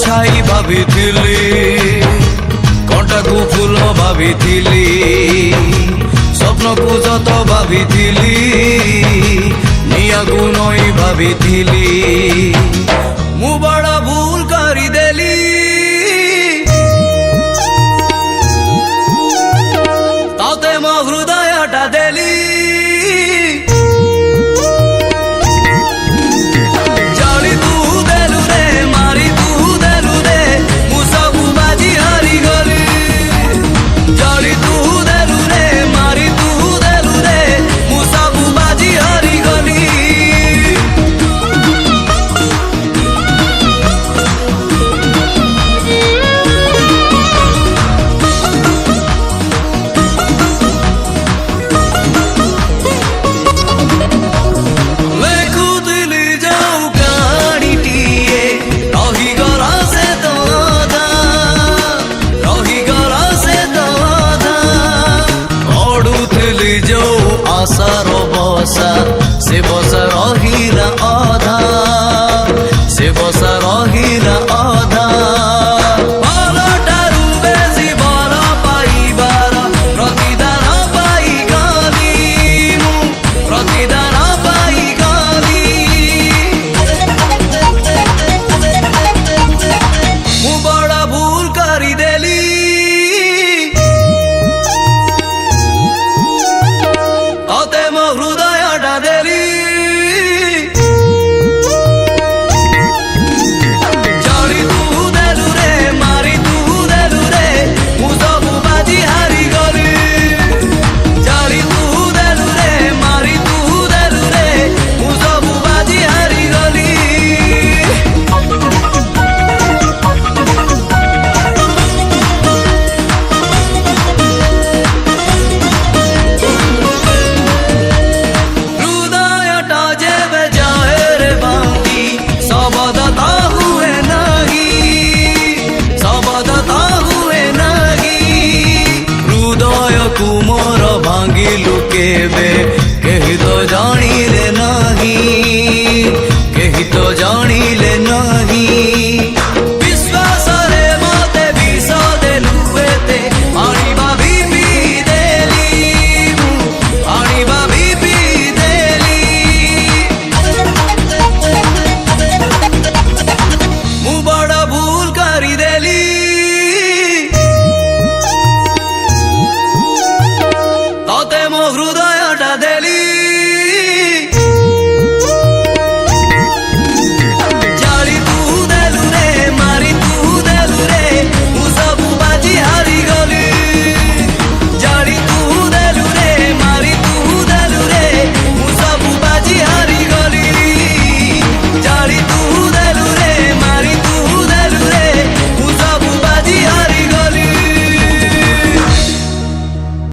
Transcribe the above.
छाई भाविथिली कंटा को फूल भाविथिली स्वप्न को जत भाविथिली निया को नई भाविथिली मु बड़ा भूल करी देली ताते मो हृदयटा देली आशार बसा से बसा रहिला अधा से बसा रहिला अधा भलटारू बेसी भल पाइबार प्रतिदान पाई गली प्रतिदान पाई गली मु बड़ा भूल करी देली हृदयटा देली जड़ी तू देलु रे मारी तू देलु रे मु सब बाजी हारी गली जड़ी तू देलु रे मारी तू देलु रे मु सब बाजी हारी गली कुमोर भांगिलु केबे केही तो जानिले नहीं केही तो जानिले नहीं विश्वास रे मते विष देलु एते आनिबा बीपी देली आनिबा बीपी देली मु बड़ा भूल करी देली ताते मो हृदय